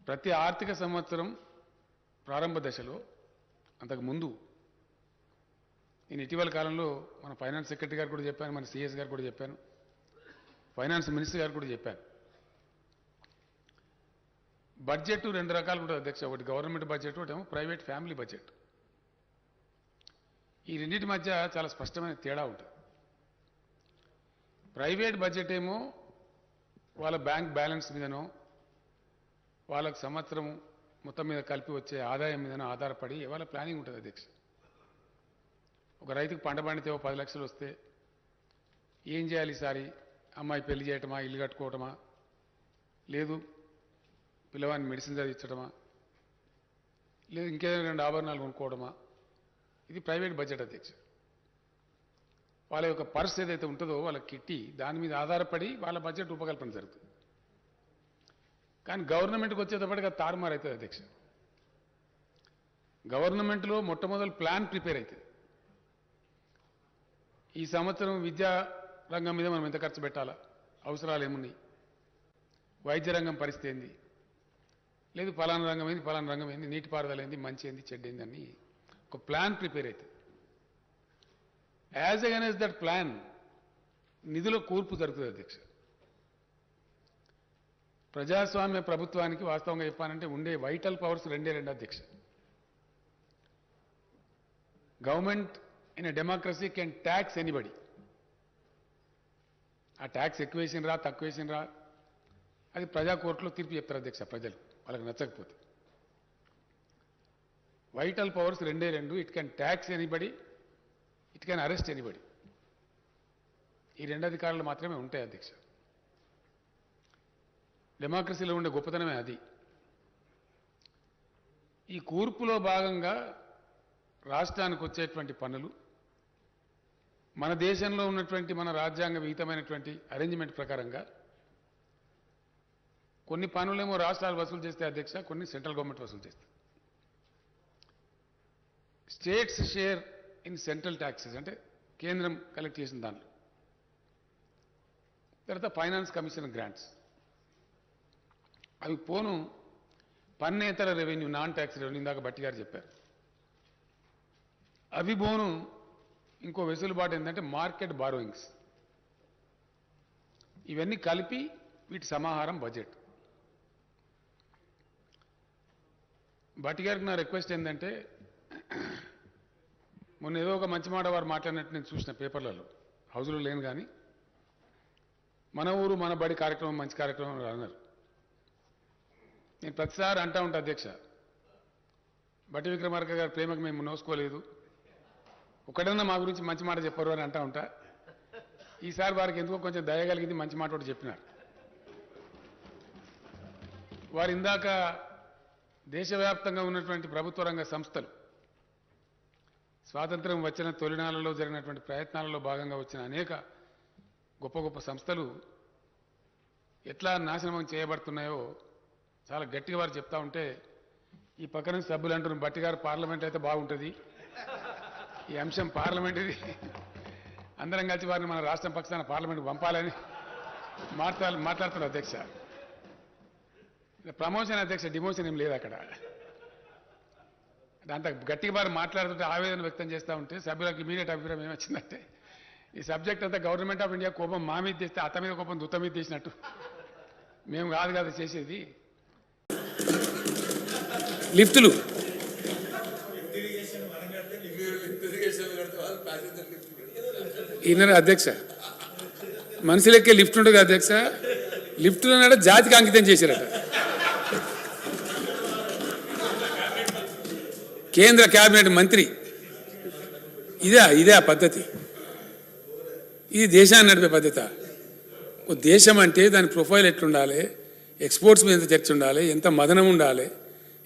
ప్రతి ఆర్థిక సంవత్సరం ప్రారంభ దశలో అంతకు ముందు నేను ఇటీవల కాలంలో మన ఫైనాన్స్ సెక్రటరీ గారు కూడా చెప్పాను, మన సిఎస్ గారు కూడా చెప్పాను, ఫైనాన్స్ మినిస్టర్ గారు కూడా చెప్పాను. బడ్జెట్ రెండు రకాలు ఉంటుంది అధ్యక్ష. ఒకటి గవర్నమెంట్ బడ్జెట్, ఒకటేమో ప్రైవేట్ ఫ్యామిలీ బడ్జెట్. ఈ రెండింటి మధ్య చాలా స్పష్టమైన తేడా ఉంటుంది. ప్రైవేట్ బడ్జెట్ ఏమో వాళ్ళ బ్యాంక్ బ్యాలెన్స్ మీదనో వాళ్ళకు సంవత్సరం మొత్తం మీద కలిపి వచ్చే ఆదాయం మీదనో ఆధారపడి వాళ్ళ ప్లానింగ్ ఉంటుంది అధ్యక్ష. ఒక రైతుకు పంట పండితే 10 లక్షలు వస్తే ఏం చేయాలి ఈసారి? అమ్మాయి పెళ్లి చేయటమా, ఇల్లు కట్టుకోవటమా, లేదు పిల్లవాడిని మెడిసిన్ చదివించడమా, లేదు ఇంకేదైనా 2 ఆభరణాలు కొనుక్కోవడమా? ఇది ప్రైవేట్ బడ్జెట్ అధ్యక్ష. వాళ్ళ యొక్క పర్స్ ఏదైతే ఉంటుందో వాళ్ళ కిట్టి దాని మీద ఆధారపడి వాళ్ళ బడ్జెట్ రూపకల్పన జరుగుతుంది. కానీ గవర్నమెంట్కి వచ్చేటప్పటికి అది తారుమారు అవుతుంది అధ్యక్ష. గవర్నమెంట్లో మొట్టమొదటి ప్లాన్ ప్రిపేర్ అవుతుంది. ఈ సంవత్సరం విద్యా రంగం మీద మనం ఎంత ఖర్చు పెట్టాలా, అవసరాలు ఏమున్నాయి, వైద్య రంగం పరిస్థితి ఏంది, లేదు పలానా రంగం ఏంది, పలానా రంగం ఏంది, నీటిపారుదల ఏంది, మంచి ఏంది, చెడ్డ ఏంది అని ఒక ప్లాన్ ప్రిపేర్ అవుతుంది. యాజ్ అగైన్స్ దట్ ప్లాన్ నిధుల కూర్పు జరుగుతుంది అధ్యక్ష. ప్రజాస్వామ్య ప్రభుత్వానికి వాస్తవంగా చెప్పాలంటే ఉండే వైటల్ పవర్స్ రెండే అధ్యక్ష. Government in a democracy can tax anybody. ఆ ట్యాక్స్ ఎక్కువ వేసినరా తక్కువ వేసినరా అది ప్రజా కోర్టులో తీర్పు చెప్తారు అధ్యక్ష. ప్రజలు వాళ్ళకి నచ్చకపోతే వైటల్ పవర్స్ రెండే. It can tax anybody, it can arrest anybody. ఈ 2 అధికారాలు మాత్రమే ఉంటాయి అధ్యక్ష. డెమోక్రసీలో ఉండే గొప్పతనమే అది. ఈ కూర్పులో భాగంగా రాష్ట్రానికి వచ్చేటువంటి పన్నులు మన దేశంలో ఉన్నటువంటి మన రాజ్యాంగ విహితమైనటువంటి అరేంజ్మెంట్ ప్రకారంగా కొన్ని పన్నులేమో రాష్ట్రాలు వసూలు చేస్తే అధ్యక్ష, కొన్ని సెంట్రల్ గవర్నమెంట్ వసూలు చేస్తాయి. States share in central taxes అంటే కేంద్రం కలెక్ట్ చేసిన దాంట్లో. తర్వాత ఫైనాన్స్ కమిషన్ గ్రాంట్స్ అవి పోను పన్నేతర రెవెన్యూ, నాన్ ట్యాక్స్ రెవెన్యూ, ఇందాక బట్టి గారు చెప్పారు. అవి పోను ఇంకో వెసులుబాటు ఏంటంటే మార్కెట్ బారోయింగ్స్. ఇవన్నీ కలిపి వీటి సమాహారం బడ్జెట్. బట్టి గారికి నా రిక్వెస్ట్ ఏంటంటే, మొన్న ఏదో ఒక మంచి మాట వారు మాట్లాడినట్టు నేను చూసిన పేపర్లలో, హౌస్లో లేను కానీ, మన ఊరు మన బడి కార్యక్రమం మంచి కార్యక్రమం అన్నారు. నేను ప్రతిసారి అంటా ఉంటా అధ్యక్ష, బట్టి విక్రమార్క గారి ప్రేమకు మేము నోసుకోలేదు, ఒకడన్నా మా గురించి మంచి మాట చెప్పరు అని అంటా ఉంటా. ఈసారి వారికి ఎందుకో కొంచెం దయగలిగింది, మంచి మాట ఒకటి చెప్పినారు. వారు ఇందాక దేశవ్యాప్తంగా ఉన్నటువంటి ప్రభుత్వ రంగ సంస్థలు స్వాతంత్రం వచ్చిన తొలినాళ్లలో జరిగినటువంటి ప్రయత్నాలలో భాగంగా వచ్చిన అనేక గొప్ప గొప్ప సంస్థలు ఎట్లా నాశనం చేయబడుతున్నాయో చాలా గట్టిగా వారు చెప్తా ఉంటే, ఈ పక్కన సభ్యులు అంటున్నారు బట్టి గారు పార్లమెంట్ అయితే బాగుంటుంది, ఈ అంశం పార్లమెంట్ ఇది, అందరం కలిసి వారిని మన రాష్ట్రం పక్షాన పార్లమెంట్ పంపాలని మాట్లాడుతున్నారు అధ్యక్ష. ప్రమోషన్ అధ్యక్ష, డిమోషన్ ఏం లేదు అక్కడ. అంత గట్టిగా వారు మాట్లాడుతుంటే ఆవేదన వ్యక్తం చేస్తూ ఉంటే సభ్యులకు ఇమీడియట్ అభిప్రాయం ఏమొచ్చిందంటే, ఈ సబ్జెక్ట్ అంతా గవర్నమెంట్ ఆఫ్ ఇండియా కోపం మా మీద తెస్తే అత్త మీద కోపం దుత్త మీద తీసినట్టు, మేము కాదు కదా చేసేది. లిఫ్టులు ఈయన అధ్యక్ష, మనిషి లెక్కే లిఫ్ట్ ఉంటుంది అధ్యక్ష. లిఫ్టులో జాతికి అంకితం చేశారట. కేంద్ర కేబినెట్ మంత్రి. ఇదే ఆ పద్ధతి? ఇది దేశాన్ని నడిపే పద్ధత? ఓ దేశం అంటే దాని ప్రొఫైల్ ఎట్లుండాలి, ఎక్స్పోర్ట్స్ మీద ఎంత చర్చ ఉండాలి, ఎంత మదనం ఉండాలి,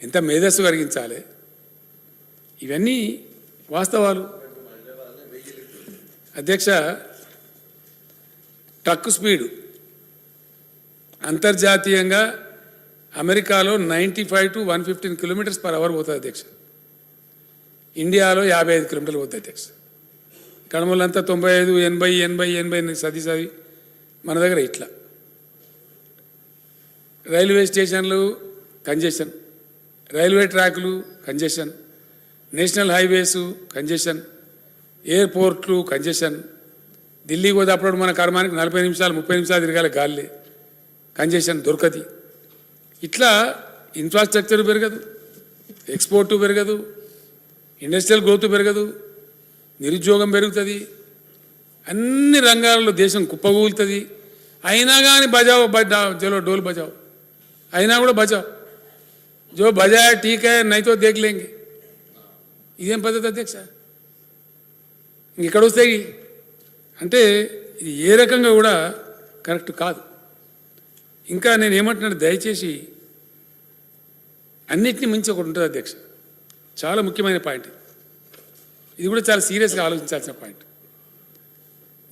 ఎంత మేధస్సు కలిగించాలి, ఇవన్నీ వాస్తవాలు అధ్యక్ష. ట్రక్ స్పీడు అంతర్జాతీయంగా అమెరికాలో 95 to 115 కిలోమీటర్స్ పర్ అవర్ పోతుంది అధ్యక్ష. ఇండియాలో 55 కిలోమీటర్లు పోతుంది అధ్యక్ష. కడమలంతా 95, 80, 80 సది మన దగ్గర ఇట్లా. రైల్వే స్టేషన్లు కంజెషన్, రైల్వే ట్రాకులు కంజెషన్, నేషనల్ హైవేసు కంజెషన్, ఎయిర్పోర్ట్లు కంజెషన్. ఢిల్లీకి పోతే అప్పుడు మన కర్మానికి 40 నిమిషాలు 30 నిమిషాలు తిరగాలి గాలి, కంజెషన్ దొరకది. ఇట్లా ఇన్ఫ్రాస్ట్రక్చర్ పెరగదు, ఎక్స్పోర్టు పెరగదు, ఇండస్ట్రియల్ గ్రోత్ పెరగదు, నిరుద్యోగం పెరుగుతుంది, అన్ని రంగాలలో దేశం కుప్పగూలుతుంది. అయినా కానీ బజావ్ చలో డోల్ బజావ్, అయినా కూడా బజావ్, జో బజాయా ఠీక్ హై నైతో దేఖ్ లేంగే. ఇదేం పద్ధతి అధ్యక్ష? ఇంకెక్కడ వస్తాయి అంటే ఇది ఏ రకంగా కూడా కరెక్ట్ కాదు. ఇంకా నేను ఏమంటున్నాను, దయచేసి అన్నిటినీ మించి ఒకటి ఉంటుంది అధ్యక్ష, చాలా ముఖ్యమైన పాయింట్, ఇది కూడా చాలా సీరియస్గా ఆలోచించాల్సిన పాయింట్.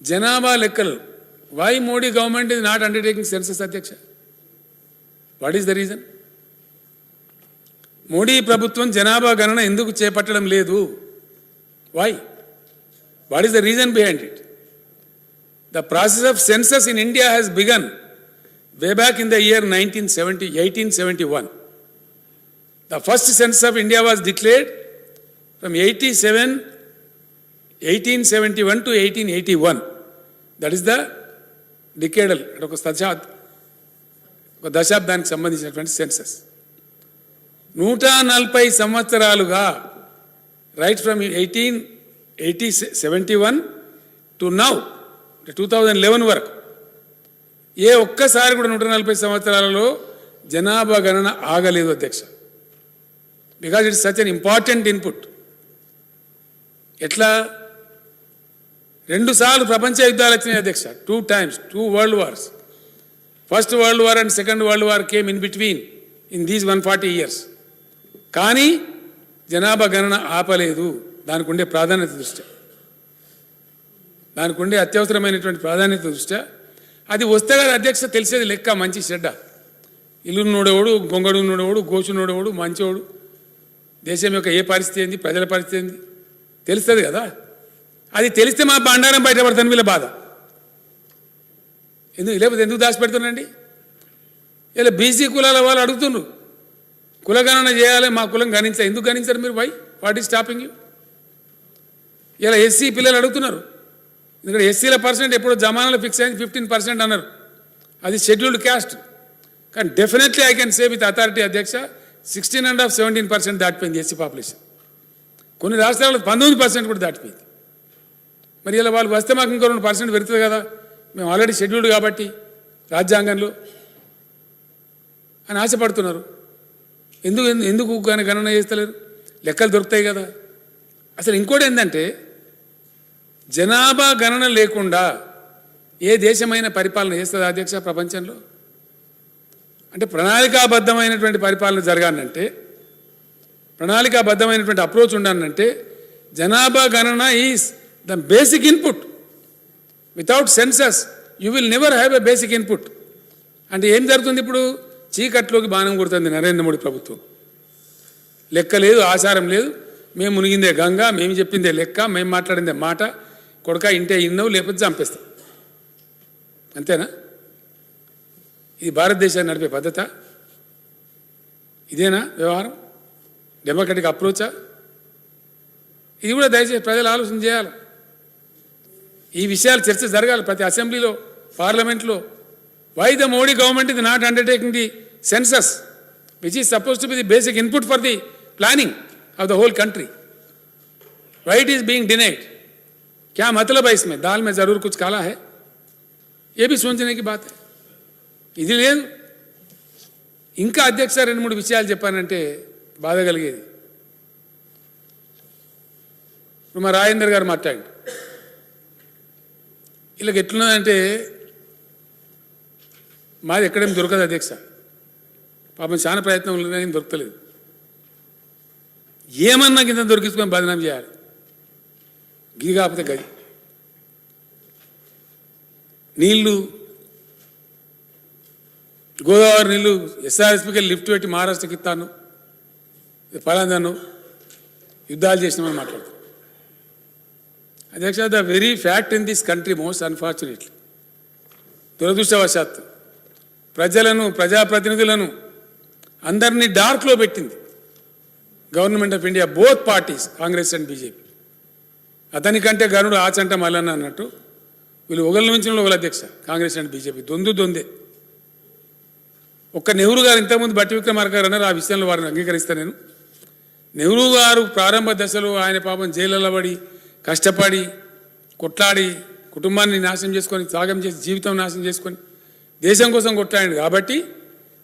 జనాభా లెక్కలు, why Modi government is not undertaking census అధ్యక్ష? What is the reason? Modi ప్రభుత్వం జనాభా గణన ఎందుకు చేపట్టడం లేదు? Why? What is the reason behind it? The process of census in India has begun way back in the year 1871. The first census of India was declared from 1871 to 1881. That is the decadal, ఒక దశాబ్దానికి సంబంధించినటువంటి census. 140 సంవత్సరాలుగా, right from 1871 to now 2011 వరకు ఏ ఒక్కసారి కూడా 140 సంవత్సరాలలో జనాభా గణన ఆగలేదు అధ్యక్ష. Because it's such an important input. ఎట్లా? 2 సార్లు ప్రపంచ యుద్ధాలు వచ్చినాయి అధ్యక్ష, 2 times, 2 world wars. First world war and second world war came in between in these 140 years. కానీ జనాభా గణన ఆపలేదు. దానికి ఉండే ప్రాధాన్యత దృష్ట్యా, దానికి ఉండే అత్యవసరమైనటువంటి ప్రాధాన్యత దృష్ట్యా అది వస్తే కదా అధ్యక్ష తెలిసేది లెక్క, మంచి చెడ్డ, ఇల్లున్నోడేవాడు, గొంగడున్నోడేవాడు, గోచున్నోడేవాడు, మంచోడు, దేశం యొక్క ఏ పరిస్థితి ఏంది, ప్రజల పరిస్థితి ఏంది తెలుస్తుంది కదా. అది తెలిస్తే మా బండారం బయటపడుతుంది వీళ్ళ బాధ. లేకపోతే ఎందుకు దాచిపెడుతున్నాండి? ఇలా బీసీ కులాల వాళ్ళు అడుగుతున్నారు కులగణన చేయాలి, మా కులం గణించాలి. ఎందుకు గణించారు మీరు? Why? What is stopping you? ఇలా ఎస్సీ పిల్లలు అడుగుతున్నారు. ఎందుకంటే ఎస్సీల పర్సెంట్ ఎప్పుడో జమానాలో ఫిక్స్ అయింది, 15% అన్నారు, అది షెడ్యూల్డ్ క్యాస్ట్. కానీ definitely I can say with authority అధ్యక్ష, 16.5 17% దాటిపోయింది ఎస్సీ పాపులేషన్. కొన్ని రాష్ట్రాల్లో 19% కూడా దాటిపోయింది. మరి ఇలా వాళ్ళు వస్తే మాకు ఇంకో 2% పెరుగుతుంది కదా, మేము ఆల్రెడీ షెడ్యూల్డ్ కాబట్టి రాజ్యాంగంలో అని ఆశపడుతున్నారు. ఎందుకు కానీ గణన చేస్తలేరు? లెక్కలు దొరుకుతాయి కదా. అసలు ఇంకోటి ఏంటంటే, జనాభా గణన లేకుండా ఏ దేశమైన పరిపాలన చేస్తుంది అధ్యక్ష ప్రపంచంలో? అంటే ప్రణాళికాబద్ధమైనటువంటి పరిపాలన జరగాలంటే, ప్రణాళికాబద్ధమైనటువంటి అప్రోచ్ ఉండాలంటే జనాభా గణన is the basic input. Without census you will never have a basic input. అంటే ఏం జరుగుతుంది? ఇప్పుడు చీకట్లోకి బాణం కొడుతుంది నరేంద్ర మోడీ ప్రభుత్వం. లెక్క లేదు, ఆచారం లేదు, మేము మునిగిందే గంగ, మేము చెప్పిందే లెక్క, మేము మాట్లాడిందే మాట, కొడుక ఇంటే ఇన్నవు లేకపోతే చంపేస్తాం. అంతేనా? ఇది భారతదేశాన్ని నడిపే పద్ధత? ఇదేనా వ్యవహారం? డెమోక్రటిక్ అప్రోచా? ఇది కూడా దయచేసి ప్రజలు ఆలోచన చేయాలి. ఈ విషయాలు చర్చ జరగాలి ప్రతి అసెంబ్లీలో, పార్లమెంట్లో. Why the Modi government is not undertaking the census, which is supposed to be the basic input for the planning of the whole country? Why it is being denied? क्या मतलब है इसमें? दाल में जरूर कुछ काला है, ये भी सोचने की बात है. ఇది లేదు. ఇంకా అధ్యక్ష 2-3 విషయాలు చెప్పానంటే బాధ కలిగేది. ఇప్పుడు మా రాజేందర్ గారు మాట్లాడి వీళ్ళకి ఎట్లున్నదంటే, మాది ఎక్కడేం దొరకదు అధ్యక్ష. పాపం చాలా ప్రయత్నం ఉన్నదని దొరకలేదు. ఏమన్నా కింద దొరికించుకొని బదనాం చేయాలి. గిది కాకపోతే గది. నీళ్లు, గోదావరి నీళ్లు ఎస్ఆర్ఎస్పీకి లిఫ్ట్ పెట్టి మహారాష్ట్రకి ఇస్తాను, ఫలాందాను యుద్ధాలు చేసినామని మాట్లాడుతాను. అధ్యక్ష, the very fact in this country, most unfortunately, దురదృష్టవశాత్తు ప్రజలను, ప్రజాప్రతినిధులను అందరినీ డార్క్లో పెట్టింది government of India, both parties, Congress and BJP. అతనికంటే గరుడు ఆచంట మల్లన్న అన్నట్టు వీళ్ళు ఒకళ్ళ నుంచి ఒకళ్ళ అధ్యక్ష, కాంగ్రెస్ అండ్ బీజేపీ దొందే. ఒక్క నెహ్రూ గారు ఇంతకుముందు బట్టి విక్రమార్క గారు అన్నారు, ఆ విషయంలో వారిని అంగీకరిస్తాను నేను. నెహ్రూ గారు ప్రారంభ దశలో ఆయన పాపం జైళ్ళలో పడి కష్టపడి కొట్లాడి కుటుంబాన్ని నాశనం చేసుకొని త్యాగం చేసి జీవితం నాశనం చేసుకొని దేశం కోసం కొట్లాడాడు కాబట్టి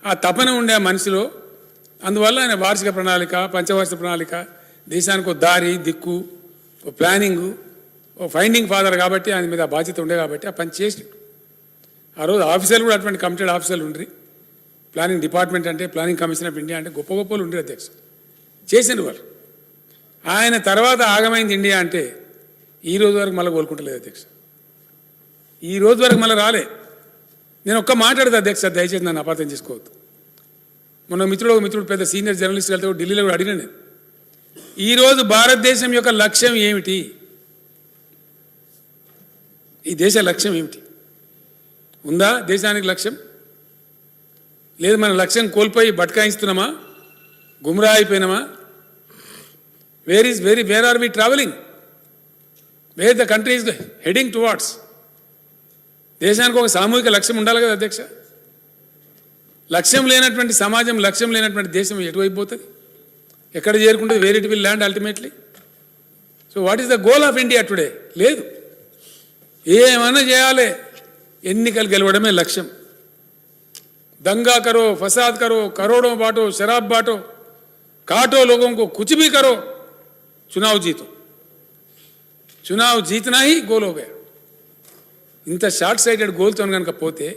ఆ తపన ఉండే ఆ మనిషిలో, అందువల్ల ఆయన వార్షిక ప్రణాళిక, పంచవార్షిక ప్రణాళిక, దేశానికి ఒక దారి దిక్కు, ఓ ప్లానింగు, ఓ ఫైండింగ్ ఫాదర్ కాబట్టి ఆయన మీద బాధ్యత ఉండే కాబట్టి ఆ పని చేసి ఆ రోజు ఆఫీసర్లు కూడా అటువంటి కమిటెడ్ ఆఫీసర్లు ఉండ్రి. ప్లానింగ్ డిపార్ట్మెంట్ అంటే, ప్లానింగ్ కమిషన్ ఆఫ్ ఇండియా అంటే గొప్ప గొప్పలు ఉండ్రి అధ్యక్ష, చేసిండ్రు వాళ్ళు. ఆయన తర్వాత ఆగమైంది ఇండియా అంటే ఈ రోజు వరకు మళ్ళీ కోలుకుంటలేదు అధ్యక్ష, ఈ రోజు వరకు మళ్ళీ రాలే. నేను ఒక్క మాట్లాడదు అధ్యక్ష, దయచేసి నన్ను అపార్థం చేసుకోవద్దు. మొన్న ఒక మిత్రుడు పెద్ద సీనియర్ జర్నలిస్ట్ వెళ్తే ఢిల్లీలో కూడా అడిగినా నేను, ఈరోజు భారతదేశం యొక్క లక్ష్యం ఏమిటి, ఈ దేశ లక్ష్యం ఏమిటి? ఉందా దేశానికి లక్ష్యం? లేదు, మన లక్ష్యం కోల్పోయి బట్కాయిస్తున్నామా, గుమ్రా అయిపోయినామా? Where are we travelling, where the country is heading towards? దేశానికి ఒక సామూహిక లక్ష్యం ఉండాలి కదా అధ్యక్ష. లక్ష్యం లేనటువంటి సమాజం, లక్ష్యం లేనటువంటి దేశం ఎటువైపు పోతుంది, ఎక్కడ చేరుకుంటుంది? Where it will land ultimately. So what is the goal of India today? లేదు, ఏమన్నా చేయాలి, ఎన్నికలు గెలవడమే లక్ష్యం. दंगा करो, फसाद करो, करोड़ों बांटो, शराब बांटो, काटो लोगों को, कुछ भी करो, चुनाव जीतो. चुनाव जीतना ही गोल हो गया. इंत షార్ట్ సైటెడ్ గోల్తో కనుక పోతే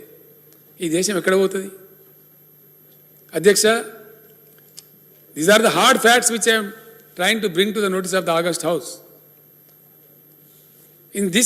ఈ దేశం ఎక్కడ పోతుంది అధ్యక్ష? These are the hard facts which I'm trying to bring to the notice of the august house. In this